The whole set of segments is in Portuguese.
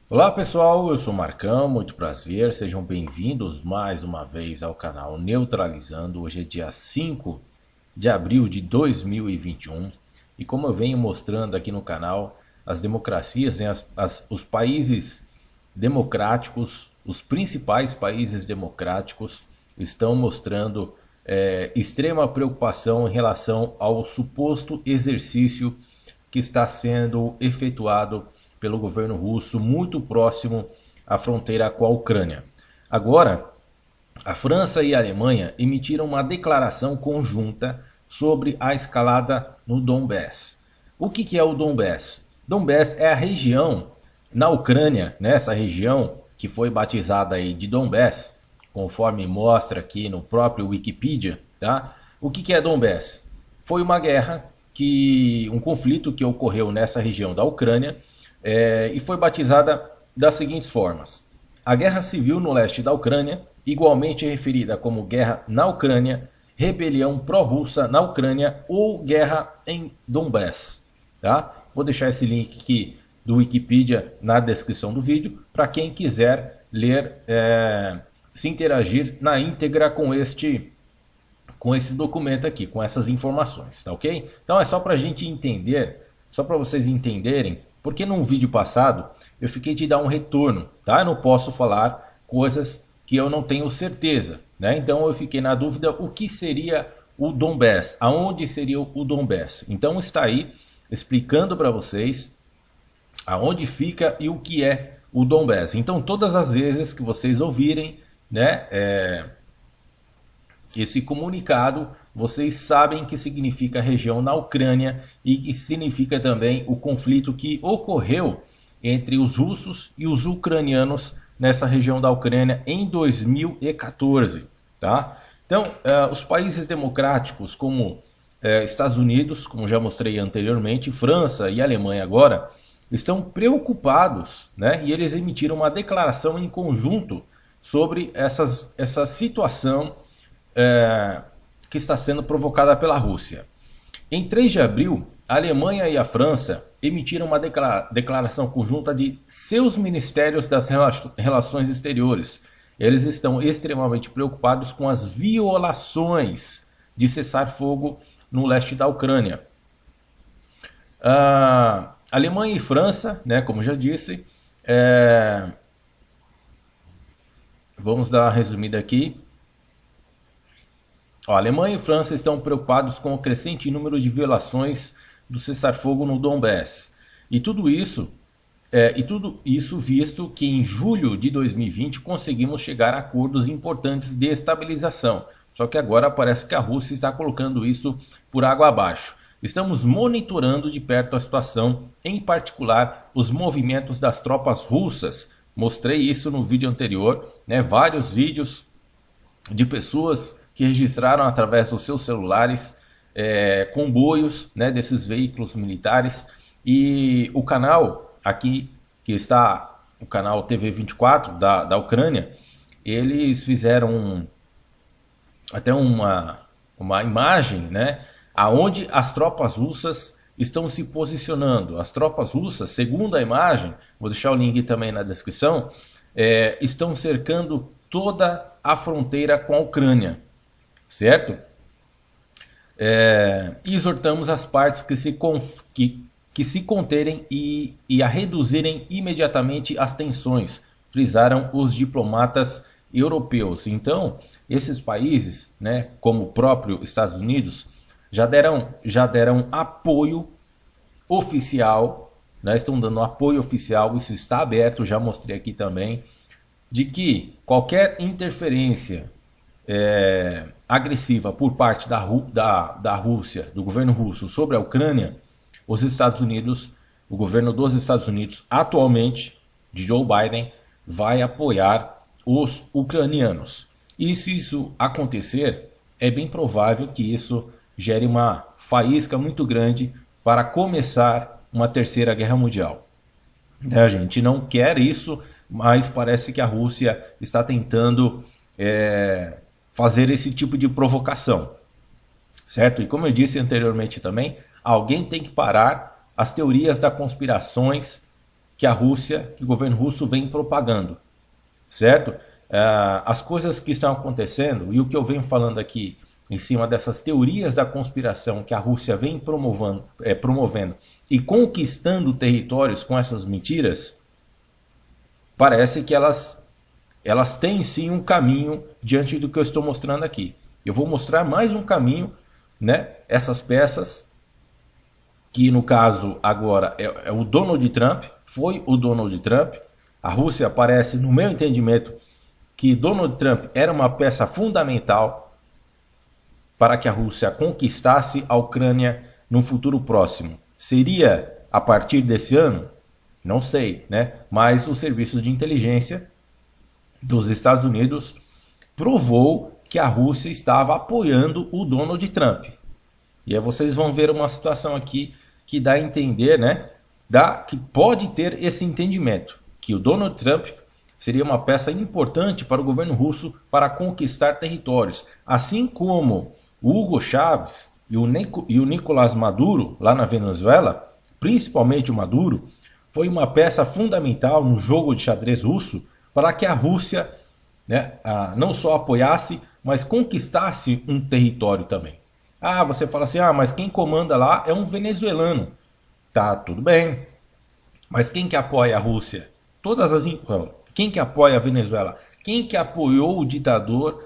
Olá pessoal, eu sou o Marcão, muito prazer, sejam bem-vindos mais uma vez ao canal Neutralizando. Hoje é dia 5 de abril de 2021 e como eu venho mostrando aqui no canal, as democracias, né, os países democráticos, os principais países democráticos estão mostrando extrema preocupação em relação ao suposto exercício que está sendo efetuado pelo governo russo muito próximo à fronteira com a Ucrânia. Agora, a França e a Alemanha emitiram uma declaração conjunta sobre a escalada no Donbass. O que é o Donbass? Donbass é a região na Ucrânia, né, essa região que foi batizada aí de Donbass, conforme mostra aqui no próprio Wikipedia, tá? O que é Donbass? Foi uma guerra, um conflito que ocorreu nessa região da Ucrânia, e foi batizada das seguintes formas: a Guerra Civil no leste da Ucrânia, igualmente referida como Guerra na Ucrânia, Rebelião pró-russa na Ucrânia ou Guerra em Donbass. Tá? Vou deixar esse link aqui do Wikipedia na descrição do vídeo para quem quiser ler, se interagir na íntegra com esse documento aqui, com essas informações, tá ok? Então é só para a gente entender, só para vocês entenderem, porque num vídeo passado eu fiquei de dar um retorno, tá? Eu não posso falar coisas que eu não tenho certeza, né? Então eu fiquei na dúvida o que seria o Donbass, aonde seria o Donbass. Então está aí explicando para vocês aonde fica e o que é o Donbass. Então todas as vezes que vocês ouvirem, né, esse comunicado, vocês sabem que significa região na Ucrânia e que significa também o conflito que ocorreu entre os russos e os ucranianos nessa região da Ucrânia em 2014. Tá? Então, os países democráticos como Estados Unidos, como já mostrei anteriormente, França e Alemanha agora, estão preocupados, né? E eles emitiram uma declaração em conjunto sobre essa situação que está sendo provocada pela Rússia. Em 3 de abril, a Alemanha e a França emitiram uma declaração conjunta de seus ministérios das relações exteriores. Eles estão extremamente preocupados com as violações de cessar-fogo no leste da Ucrânia. Alemanha e França, né, como já disse, vamos dar uma resumida aqui. A Alemanha e França estão preocupados com o crescente número de violações do cessar-fogo no Donbass. E tudo isso visto que em julho de 2020 conseguimos chegar a acordos importantes de estabilização. Só que agora parece que a Rússia está colocando isso por água abaixo. Estamos monitorando de perto a situação, em particular os movimentos das tropas russas. Mostrei isso no vídeo anterior, né? Vários vídeos de pessoas que registraram através dos seus celulares comboios, né, desses veículos militares. E o canal aqui, que está o canal TV24 da Ucrânia, eles fizeram até uma imagem, né, aonde as tropas russas estão se posicionando. As tropas russas, segundo a imagem, vou deixar o link também na descrição, estão cercando toda a fronteira com a Ucrânia, certo? Exortamos as partes que se conterem e a reduzirem imediatamente as tensões, frisaram os diplomatas europeus. Então, esses países, né, como o próprio Estados Unidos, já deram apoio oficial, né, estão dando apoio oficial, isso está aberto, já mostrei aqui também, de que qualquer interferência agressiva por parte da Rússia, do governo russo sobre a Ucrânia, os Estados Unidos, o governo dos Estados Unidos, atualmente, de Joe Biden, vai apoiar os ucranianos. E se isso acontecer, é bem provável que isso gere uma faísca muito grande para começar uma terceira guerra mundial. A gente não quer isso, mas parece que a Rússia está tentando fazer esse tipo de provocação, certo? E como eu disse anteriormente também, alguém tem que parar as teorias das conspirações que o governo russo vem propagando, certo? As coisas que estão acontecendo e o que eu venho falando aqui em cima dessas teorias da conspiração que a Rússia vem promovendo e conquistando territórios com essas mentiras, parece que elas têm sim um caminho diante do que eu estou mostrando aqui. Eu vou mostrar mais um caminho, né? Essas peças, que no caso agora é o Donald Trump, foi o Donald Trump. A Rússia parece, no meu entendimento, que Donald Trump era uma peça fundamental para que a Rússia conquistasse a Ucrânia no futuro próximo. Seria a partir desse ano? Não sei, né? Mas o serviço de inteligência dos Estados Unidos provou que a Rússia estava apoiando o Donald Trump. E aí vocês vão ver uma situação aqui que dá a entender, né? Que pode ter esse entendimento, que o Donald Trump seria uma peça importante para o governo russo para conquistar territórios, assim como o Hugo Chávez e o Nicolás Maduro, lá na Venezuela, principalmente o Maduro, foi uma peça fundamental no jogo de xadrez russo para que a Rússia, né, não só apoiasse, mas conquistasse um território também. Você fala assim, mas quem comanda lá é um venezuelano. Tá, tudo bem. Mas quem que apoia a Rússia? Quem que apoia a Venezuela? Quem que apoiou o ditador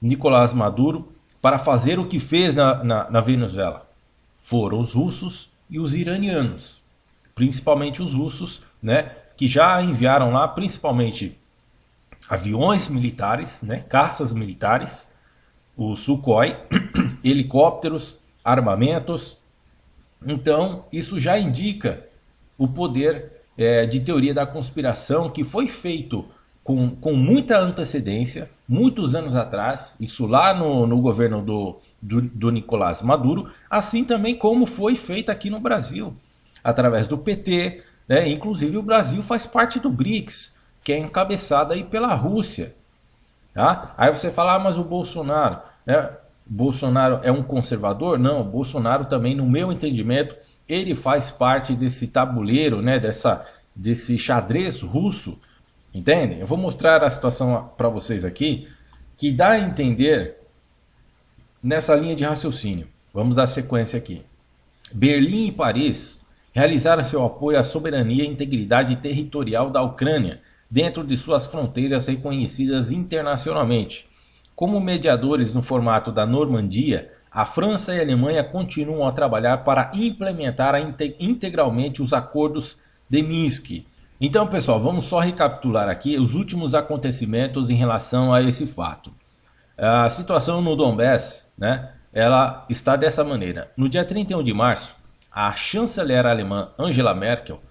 Nicolás Maduro para fazer o que fez na Venezuela? Foram os russos e os iranianos. Principalmente os russos, né, que já enviaram lá principalmente aviões militares, né, caças militares, o Sukhoi, helicópteros, armamentos. Então, isso já indica o poder de teoria da conspiração que foi feito com muita antecedência, muitos anos atrás, isso lá no governo do Nicolás Maduro, assim também como foi feito aqui no Brasil, através do PT, né? Inclusive o Brasil faz parte do BRICS, que é encabeçado aí pela Rússia. Tá? Aí você fala, mas o Bolsonaro, né? Bolsonaro é um conservador? Não, o Bolsonaro também, no meu entendimento, ele faz parte desse tabuleiro, né? Desse xadrez russo, entendem? Eu vou mostrar a situação para vocês aqui, que dá a entender nessa linha de raciocínio. Vamos dar sequência aqui. Berlim e Paris realizaram seu apoio à soberania e integridade territorial da Ucrânia dentro de suas fronteiras reconhecidas internacionalmente. Como mediadores no formato da Normandia, a França e a Alemanha continuam a trabalhar para implementar integralmente os acordos de Minsk. Então, pessoal, vamos só recapitular aqui os últimos acontecimentos em relação a esse fato. A situação no Donbass, né, ela está dessa maneira. No dia 31 de março, a chanceler alemã Angela Merkel,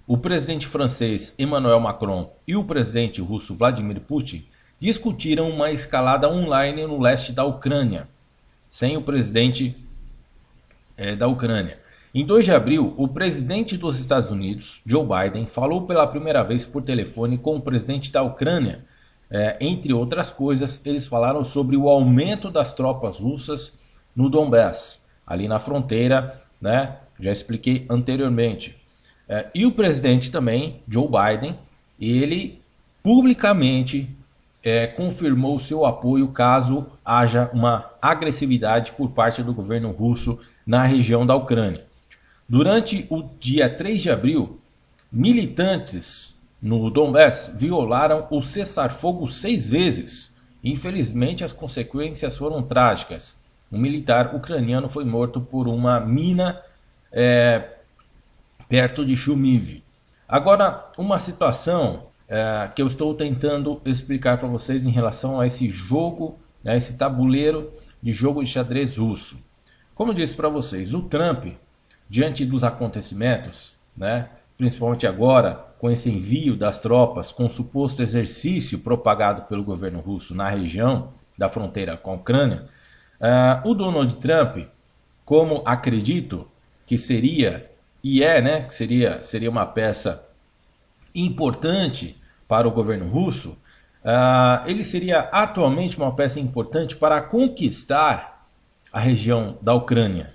o presidente francês Emmanuel Macron e o presidente russo Vladimir Putin discutiram uma escalada online no leste da Ucrânia, sem o presidente da Ucrânia. Em 2 de abril, o presidente dos Estados Unidos, Joe Biden, falou pela primeira vez por telefone com o presidente da Ucrânia. Entre outras coisas, eles falaram sobre o aumento das tropas russas no Donbass, ali na fronteira, né? Já expliquei anteriormente. E o presidente também, Joe Biden, ele publicamente confirmou seu apoio caso haja uma agressividade por parte do governo russo na região da Ucrânia. Durante o dia 3 de abril, militantes no Donbass violaram o cessar-fogo 6 vezes. Infelizmente, as consequências foram trágicas. Um militar ucraniano foi morto por uma mina perto de Shumiv. Agora, uma situação que eu estou tentando explicar para vocês em relação a esse jogo, né, esse tabuleiro de jogo de xadrez russo. Como eu disse para vocês, o Trump, diante dos acontecimentos, né, principalmente agora com esse envio das tropas, com o suposto exercício propagado pelo governo russo na região da fronteira com a Ucrânia, o Donald Trump, como acredito que seria, né, que seria uma peça importante para o governo russo, ele seria atualmente uma peça importante para conquistar a região da Ucrânia,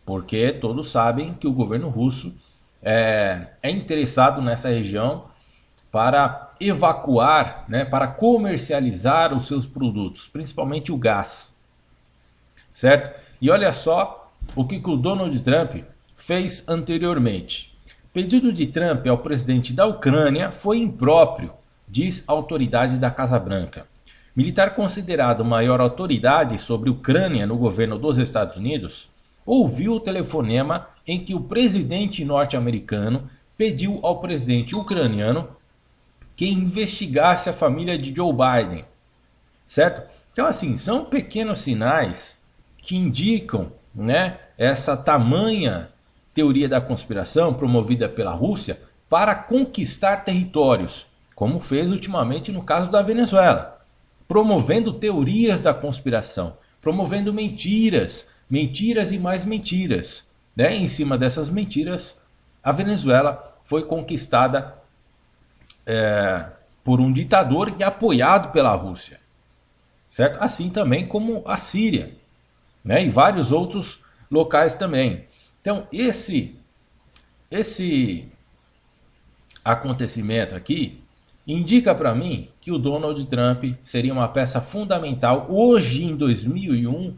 porque todos sabem que o governo russo é interessado nessa região para evacuar, né, para comercializar os seus produtos, principalmente o gás, certo? E olha só o que o Donald Trump fez anteriormente. O pedido de Trump ao presidente da Ucrânia foi impróprio, diz a autoridade da Casa Branca. Militar considerado maior autoridade sobre a Ucrânia no governo dos Estados Unidos, ouviu o telefonema em que o presidente norte-americano pediu ao presidente ucraniano que investigasse a família de Joe Biden, certo? Então, assim, são pequenos sinais que indicam, né, essa tamanha teoria da conspiração promovida pela Rússia para conquistar territórios, como fez ultimamente no caso da Venezuela, promovendo teorias da conspiração, promovendo mentiras, mentiras e mais mentiras, né? Em cima dessas mentiras, a Venezuela foi conquistada por um ditador e apoiado pela Rússia, certo? Assim também como a Síria, né? E vários outros locais também. Então esse acontecimento aqui indica para mim que o Donald Trump seria uma peça fundamental hoje em 2001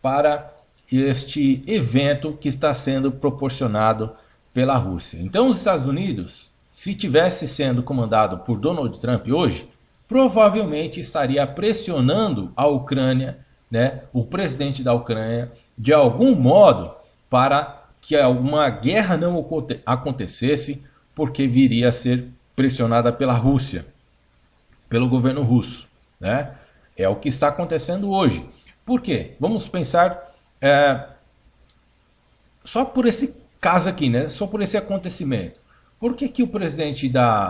para este evento que está sendo proporcionado pela Rússia. Então os Estados Unidos, se tivesse sendo comandado por Donald Trump hoje, provavelmente estaria pressionando a Ucrânia, né, o presidente da Ucrânia, de algum modo para que uma guerra não acontecesse, porque viria a ser pressionada pela Rússia, pelo governo russo, né? É o que está acontecendo hoje. Por quê? Vamos pensar só por esse caso aqui, né? Só por esse acontecimento. Por que o presidente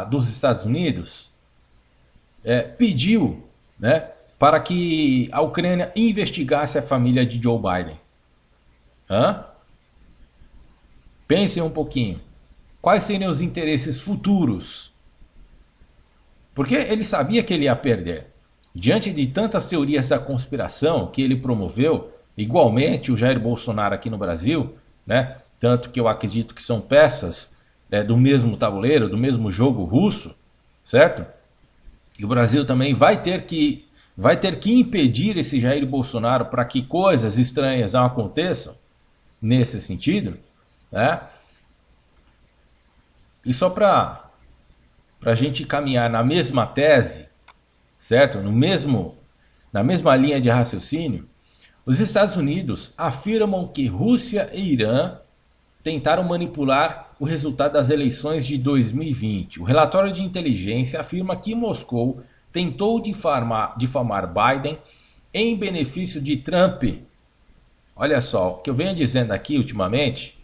dos Estados Unidos pediu, né, para que a Ucrânia investigasse a família de Joe Biden? Pensem um pouquinho. Quais seriam os interesses futuros? Porque ele sabia que ele ia perder. Diante de tantas teorias da conspiração que ele promoveu, igualmente o Jair Bolsonaro aqui no Brasil, né? Tanto que eu acredito que são peças do mesmo tabuleiro, do mesmo jogo russo, certo? E o Brasil também vai ter que impedir esse Jair Bolsonaro para que coisas estranhas não aconteçam nesse sentido, né? E só para a gente caminhar na mesma tese, certo? Na mesma linha de raciocínio, os Estados Unidos afirmam que Rússia e Irã tentaram manipular o resultado das eleições de 2020. O relatório de inteligência afirma que Moscou tentou difamar Biden em benefício de Trump. Olha só, o que eu venho dizendo aqui ultimamente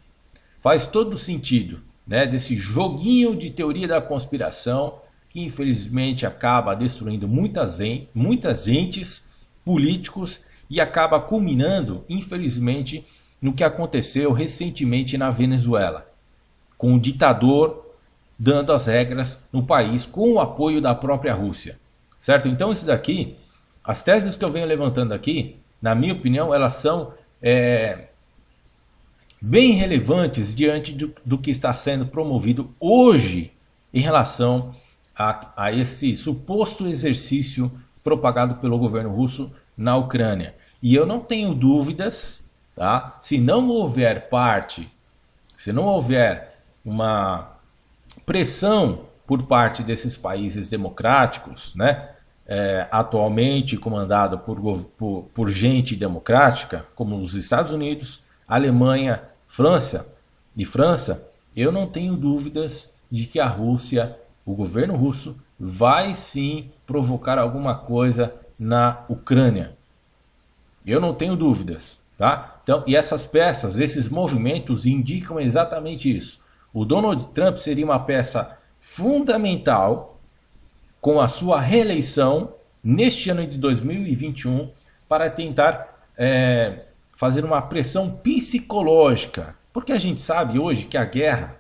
faz todo sentido, né, desse joguinho de teoria da conspiração que infelizmente acaba destruindo muitas entes políticos e acaba culminando, infelizmente, no que aconteceu recentemente na Venezuela, com o ditador dando as regras no país com o apoio da própria Rússia, certo? Então isso daqui, as teses que eu venho levantando aqui, na minha opinião, elas são bem relevantes diante do que está sendo promovido hoje em relação a esse suposto exercício propagado pelo governo russo na Ucrânia. E eu não tenho dúvidas, tá? Se não houver uma pressão por parte desses países democráticos, né, atualmente comandado por gente democrática, como os Estados Unidos, Alemanha, França, eu não tenho dúvidas de que a Rússia, o governo russo, vai sim provocar alguma coisa na Ucrânia. Eu não tenho dúvidas, tá? Então, e essas peças, esses movimentos indicam exatamente isso. O Donald Trump seria uma peça fundamental com a sua reeleição neste ano de 2021 para tentar fazer uma pressão psicológica. Porque a gente sabe hoje que a guerra,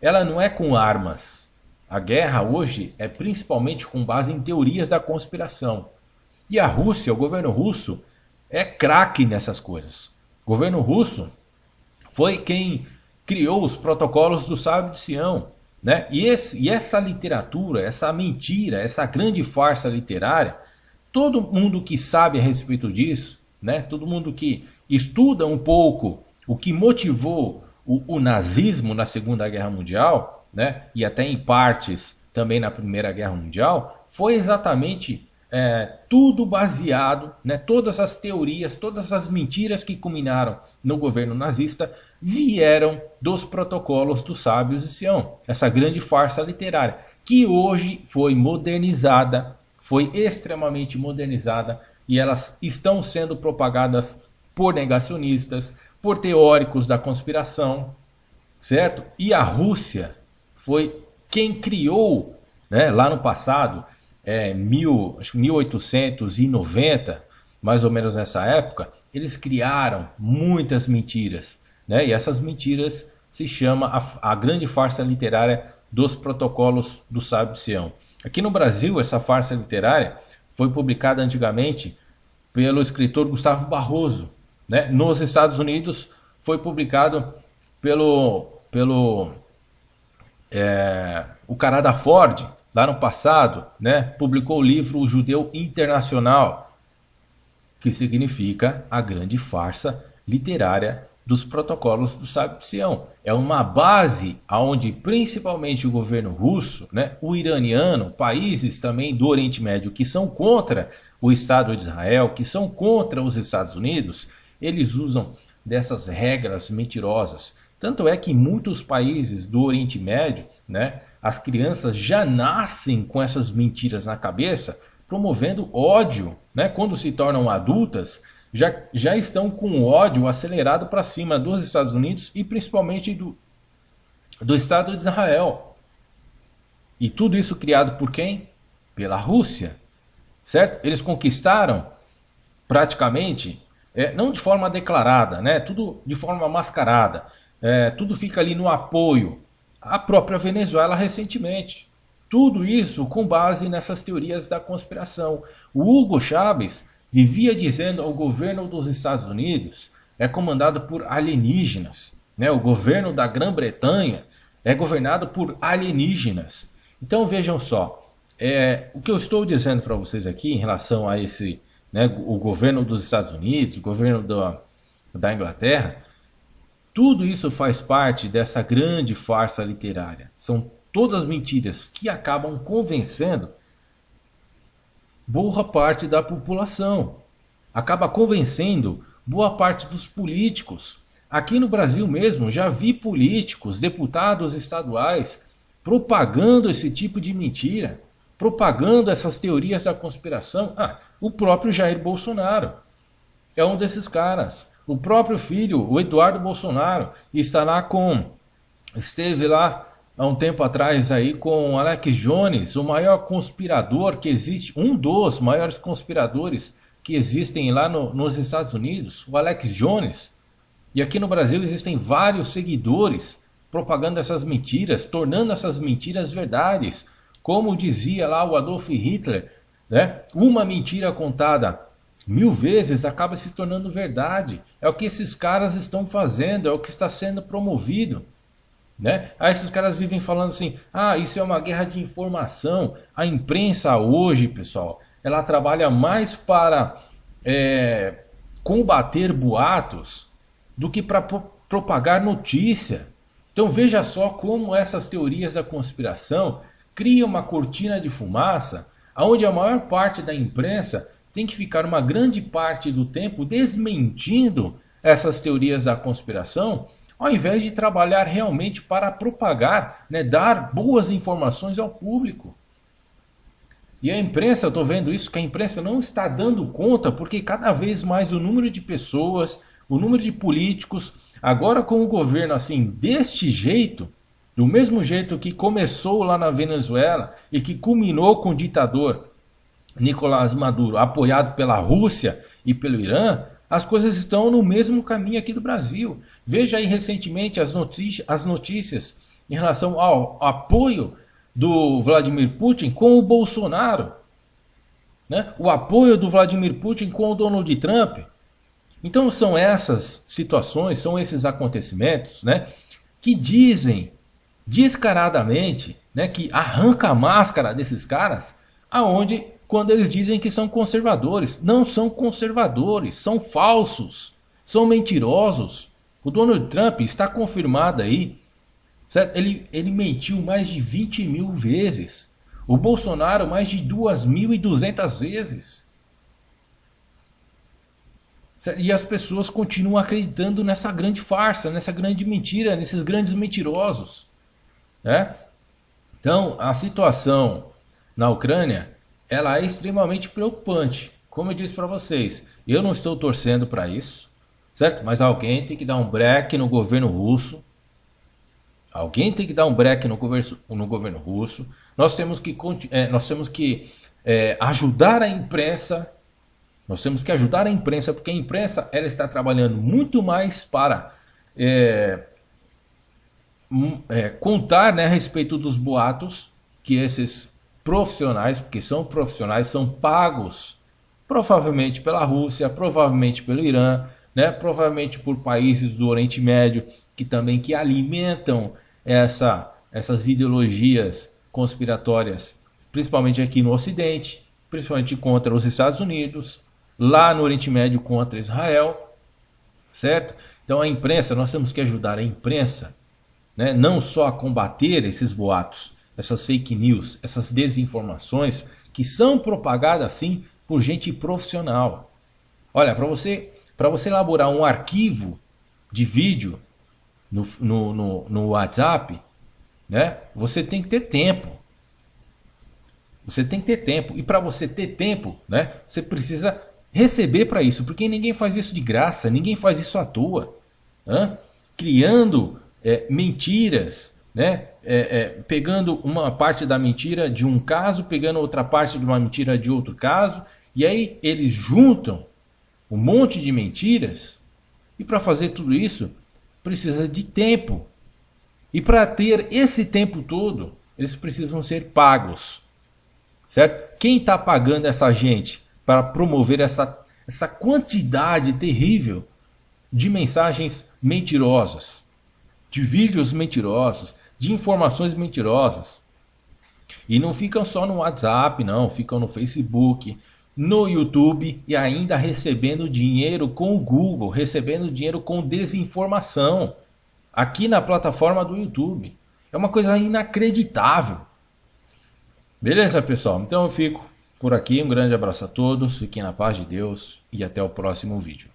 ela não é com armas. A guerra hoje é principalmente com base em teorias da conspiração. E a Rússia, o governo russo, é craque nessas coisas. O governo russo foi quem criou os protocolos do Sábio de Sião, né? E essa literatura, essa mentira, essa grande farsa literária, todo mundo que sabe a respeito disso, né? Todo mundo que estuda um pouco o que motivou o nazismo na Segunda Guerra Mundial, né? E até em partes também na Primeira Guerra Mundial, foi exatamente tudo baseado, né? Todas as teorias, todas as mentiras que culminaram no governo nazista vieram dos protocolos dos Sábios de Sião, essa grande farsa literária, que hoje foi modernizada, foi extremamente modernizada, e elas estão sendo propagadas por negacionistas, por teóricos da conspiração, certo? E a Rússia foi quem criou, né, lá no passado, acho que 1890, mais ou menos nessa época, eles criaram muitas mentiras, né? E essas mentiras se chama a grande farsa literária dos protocolos do Sábio de Sião. Aqui no Brasil, essa farsa literária foi publicada antigamente pelo escritor Gustavo Barroso, né? Nos Estados Unidos foi publicado o cara da Ford, lá no passado, né? Publicou o livro O Judeu Internacional, que significa a grande farsa literária dos protocolos do Sábio de Sião. É uma base onde principalmente o governo russo, né, o iraniano, países também do Oriente Médio que são contra o Estado de Israel, que são contra os Estados Unidos, eles usam dessas regras mentirosas. Tanto é que em muitos países do Oriente Médio, né, as crianças já nascem com essas mentiras na cabeça, promovendo ódio, né, quando se tornam adultas, já estão com ódio acelerado para cima dos Estados Unidos e principalmente do Estado de Israel. E tudo isso criado por quem? Pela Rússia, certo? Eles conquistaram praticamente, não de forma declarada, né? Tudo de forma mascarada, tudo fica ali no apoio à própria Venezuela recentemente. Tudo isso com base nessas teorias da conspiração. O Hugo Chávez vivia dizendo ao governo dos Estados Unidos é comandado por alienígenas, né? O governo da Grã-Bretanha é governado por alienígenas. Então vejam só, o que eu estou dizendo para vocês aqui em relação a esse, né, o governo dos Estados Unidos, o governo da Inglaterra, tudo isso faz parte dessa grande farsa literária. São todas mentiras que acabam convencendo boa parte da população, acaba convencendo boa parte dos políticos. Aqui no Brasil mesmo já vi políticos, deputados estaduais propagando esse tipo de mentira, propagando essas teorias da conspiração. O próprio Jair Bolsonaro é um desses caras. O próprio filho, o Eduardo Bolsonaro, esteve lá há um tempo atrás aí com Alex Jones, o maior conspirador que existe, um dos maiores conspiradores que existem lá nos Estados Unidos, o Alex Jones. E aqui no Brasil existem vários seguidores propagando essas mentiras, tornando essas mentiras verdades. Como dizia lá o Adolf Hitler, né? Uma mentira contada 1000 vezes acaba se tornando verdade. É o que esses caras estão fazendo, é o que está sendo promovido, né? Aí esses caras vivem falando assim, isso é uma guerra de informação. A imprensa hoje, pessoal, ela trabalha mais para combater boatos do que para propagar notícia. Então veja só como essas teorias da conspiração criam uma cortina de fumaça, onde a maior parte da imprensa tem que ficar uma grande parte do tempo desmentindo essas teorias da conspiração, ao invés de trabalhar realmente para propagar, né, dar boas informações ao público. E a imprensa, eu estou vendo isso, que a imprensa não está dando conta, porque cada vez mais o número de pessoas, o número de políticos, agora com o governo assim, deste jeito, do mesmo jeito que começou lá na Venezuela e que culminou com o ditador Nicolás Maduro, apoiado pela Rússia e pelo Irã, as coisas estão no mesmo caminho aqui do Brasil. Veja aí recentemente as notícias em relação ao apoio do Vladimir Putin com o Bolsonaro, né? O apoio do Vladimir Putin com o Donald Trump. Então são essas situações, são esses acontecimentos, né, que dizem descaradamente, né, que arranca a máscara desses caras, quando eles dizem que são conservadores. Não são conservadores, são falsos, são mentirosos. O Donald Trump está confirmado aí, certo? Ele mentiu mais de 20 mil vezes. O Bolsonaro mais de 2.200 vezes. Certo? E as pessoas continuam acreditando nessa grande farsa, nessa grande mentira, nesses grandes mentirosos. Né? Então, a situação na Ucrânia, ela é extremamente preocupante. Como eu disse para vocês, eu não estou torcendo para isso, certo? Mas alguém tem que dar um break no governo russo. Alguém tem que dar um break no governo russo. Nós temos que ajudar a imprensa. Nós temos que ajudar a imprensa, porque a imprensa ela está trabalhando muito mais para contar, né, a respeito dos boatos que esses profissionais, porque são profissionais, são pagos provavelmente pela Rússia, provavelmente pelo Irã, né, provavelmente por países do Oriente Médio que alimentam essas ideologias conspiratórias, principalmente aqui no Ocidente, principalmente contra os Estados Unidos, lá no Oriente Médio contra Israel, certo? Então a imprensa, nós temos que ajudar a imprensa, né, não só a combater esses boatos, essas fake news, essas desinformações que são propagadas assim por gente profissional. Olha, para você elaborar um arquivo de vídeo no WhatsApp, né, você tem que ter tempo. Você tem que ter tempo. E para você ter tempo, né, você precisa receber para isso. Porque ninguém faz isso de graça, ninguém faz isso à toa. Criando mentiras, né, pegando uma parte da mentira de um caso, pegando outra parte de uma mentira de outro caso. E aí eles juntam um monte de mentiras. E para fazer tudo isso, precisa de tempo. E para ter esse tempo todo, eles precisam ser pagos. Certo? Quem está pagando essa gente para promover essa quantidade terrível de mensagens mentirosas, de vídeos mentirosos, de informações mentirosas? E não ficam só no WhatsApp, não, ficam no Facebook, no YouTube e ainda recebendo dinheiro com o Google, recebendo dinheiro com desinformação aqui na plataforma do YouTube. É uma coisa inacreditável. Beleza, pessoal? Então eu fico por aqui. Um grande abraço a todos, fiquem na paz de Deus e até o próximo vídeo.